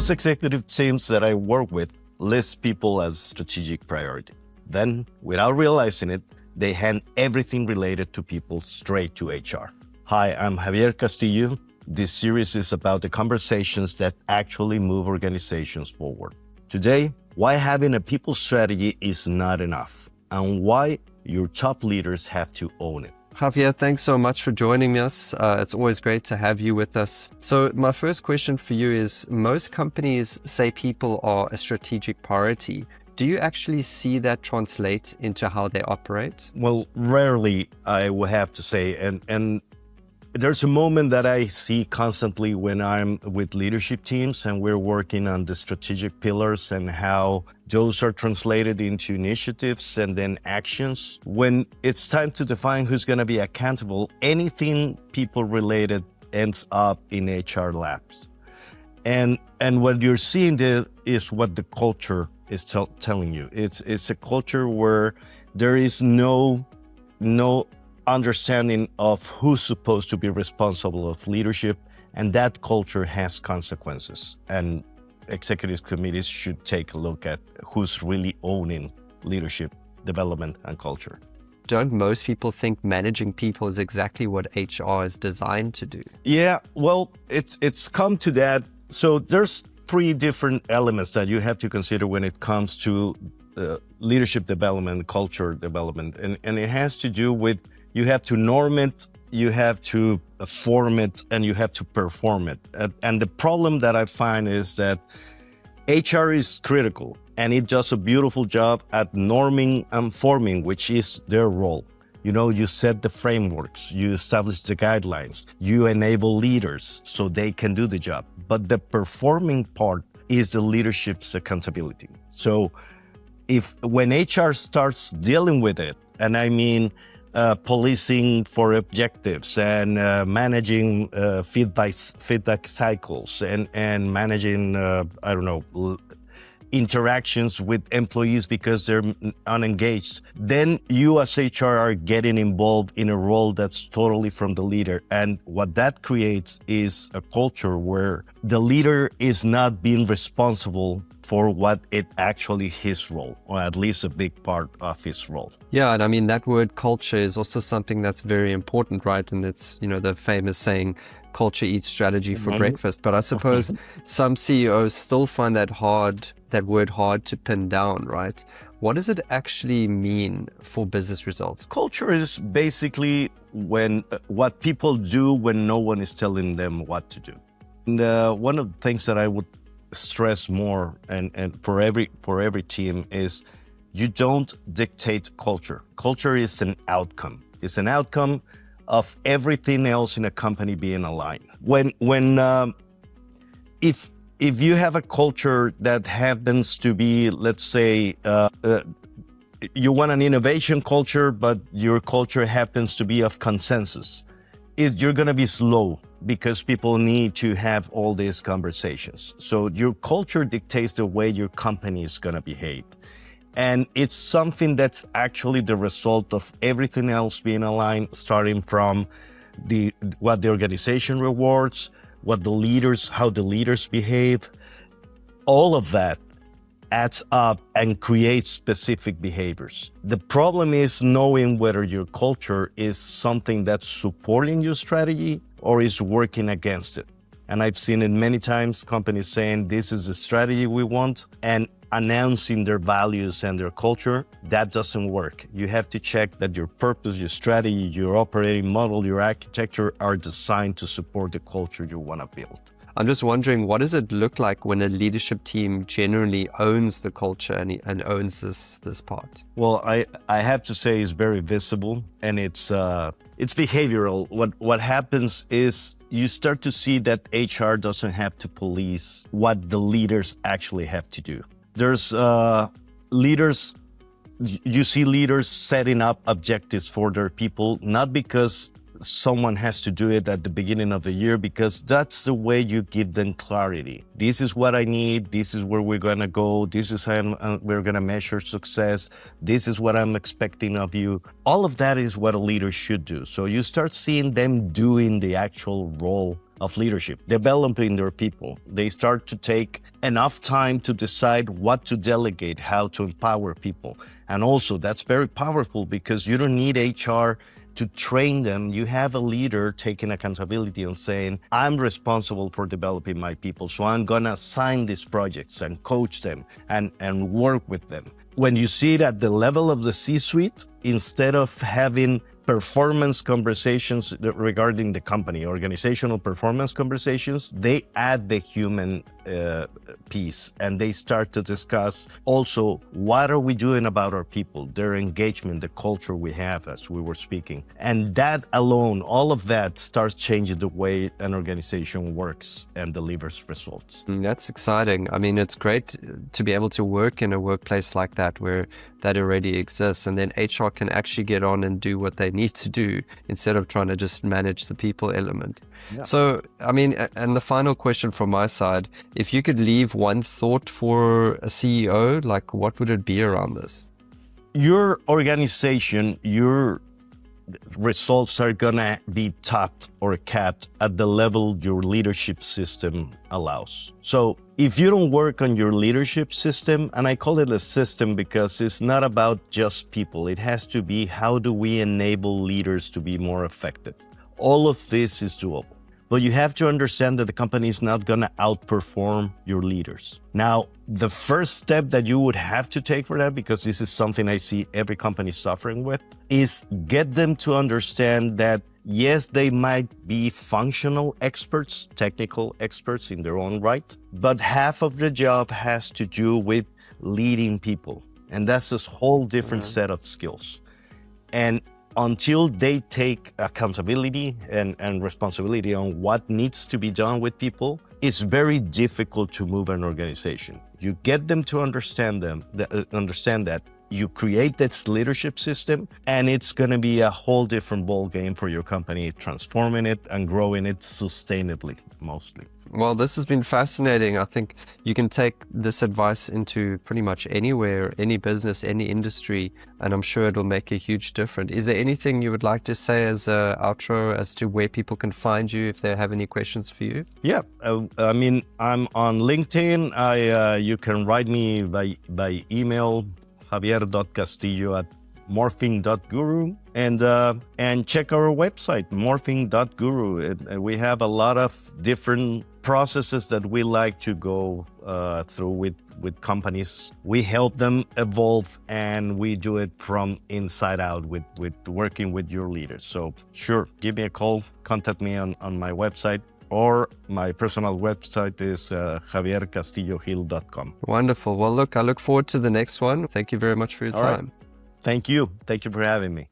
Most executive teams that I work with list people as strategic priority. Then, without realizing it, they hand everything related to people straight to HR. Hi, I'm Javier Castillo. This series is about the conversations that actually move organizations forward. Today, why having a people strategy is not enough, and why your top leaders have to own it. Javier, thanks so much for joining us. It's always great to have you with us. So my first question for you is, most companies say people are a strategic priority. Do you actually see that translate into how they operate? Well, rarely, I will have to say, and there's a moment that I see constantly when I'm with leadership teams and we're working on the strategic pillars and how those are translated into initiatives and then actions. When it's time to define who's going to be accountable, anything people related ends up in HR labs. And what you're seeing there is what the culture is telling you. It's a culture where there is no understanding of who's supposed to be responsible of leadership, and that culture has consequences. And executive committees should take a look at who's really owning leadership, development, and culture. Don't most people think managing people is exactly what HR is designed to do? Yeah, well, it's come to that. So there's three different elements that you have to consider when it comes to leadership development, culture development, and it has to do with you have to norm it, you have to form it, and you have to perform it. And the problem that I find is that HR is critical, and it does a beautiful job at norming and forming, which is their role. You know, you set the frameworks, you establish the guidelines, you enable leaders so they can do the job. But the performing part is the leadership's accountability. So when HR starts dealing with it, and I mean policing for objectives and managing feedback cycles and managing, interactions with employees because they're unengaged, then you as HR are getting involved in a role that's totally from the leader. And what that creates is a culture where the leader is not being responsible for what it actually his role, or at least a big part of his role. Yeah, and I mean, that word culture is also something that's very important, right? And it's, the famous saying, culture eats strategy for breakfast. But I suppose some CEOs still find that word hard to pin down, right? What does it actually mean for business results? Culture is basically what people do when no one is telling them what to do. And one of the things that I would stress more and for every team is you don't dictate culture. Culture is an outcome. It's an outcome of everything else in a company being aligned. If you have a culture that happens to be, let's say, you want an innovation culture, but your culture happens to be of consensus, you're going to be slow because people need to have all these conversations. So your culture dictates the way your company is going to behave. And it's something that's actually the result of everything else being aligned, starting from what the organization rewards, how the leaders behave. All of that adds up and creates specific behaviors. The problem is knowing whether your culture is something that's supporting your strategy or is working against it. And I've seen it many times, companies saying this is the strategy we want, and announcing their values and their culture. That doesn't work. You have to check that your purpose, your strategy, your operating model, your architecture are designed to support the culture you want to build. I'm just wondering, what does it look like when a leadership team generally owns the culture and owns this part? Well, I have to say it's very visible, and it's behavioral. What happens is you start to see that HR doesn't have to police what the leaders actually have to do. There's leaders, you see leaders setting up objectives for their people, not because someone has to do it at the beginning of the year, because that's the way you give them clarity. This is what I need. This is where we're going to go. This is how we're going to measure success. This is what I'm expecting of you. All of that is what a leader should do. So you start seeing them doing the actual role of leadership, developing their people. They start to take enough time to decide what to delegate, how to empower people. And also that's very powerful because you don't need HR to train them. You have a leader taking accountability and saying, I'm responsible for developing my people, so I'm gonna assign these projects and coach them and work with them. When you see it at the level of the C-suite, instead of having performance conversations regarding the company, organizational performance conversations, they add the human piece and they start to discuss also what are we doing about our people, their engagement, the culture we have, as we were speaking. And that alone, all of that starts changing the way an organization works and delivers results. That's exciting. I mean, it's great to be able to work in a workplace like that where that already exists, and then HR can actually get on and do what they need to do instead of trying to just manage the people element. Yeah. So, I mean, and the final question from my side, if you could leave one thought for a CEO, like what would it be around this? Your organization, your results are gonna be topped or capped at the level your leadership system allows. So if you don't work on your leadership system, and I call it a system because it's not about just people, it has to be how do we enable leaders to be more effective. All of this is doable. But you have to understand that the company is not going to outperform your leaders. Now, the first step that you would have to take for that, because this is something I see every company suffering with, is get them to understand that, yes, they might be functional experts, technical experts in their own right, but half of the job has to do with leading people. And that's this whole different set of skills. And until they take accountability and responsibility on what needs to be done with people, it's very difficult to move an organization. You get them to understand that you create this leadership system, and it's going to be a whole different ball game for your company, transforming it and growing it sustainably, mostly. Well, this has been fascinating. I think you can take this advice into pretty much anywhere, any business, any industry, and I'm sure it'll make a huge difference. Is there anything you would like to say as an outro as to where people can find you if they have any questions for you? Yeah, I mean, I'm on LinkedIn. You can write me by email, javier.castillo@morphing.guru, and check our website, morphing.guru. We have a lot of different processes that we like to go through with companies. We help them evolve, and we do it from inside out with working with your leaders. So sure, give me a call, contact me on my website, or my personal website is javiercastillogil.com. Wonderful. Well, look, I look forward to the next one. Thank you very much for your time. Right. Thank you. Thank you for having me.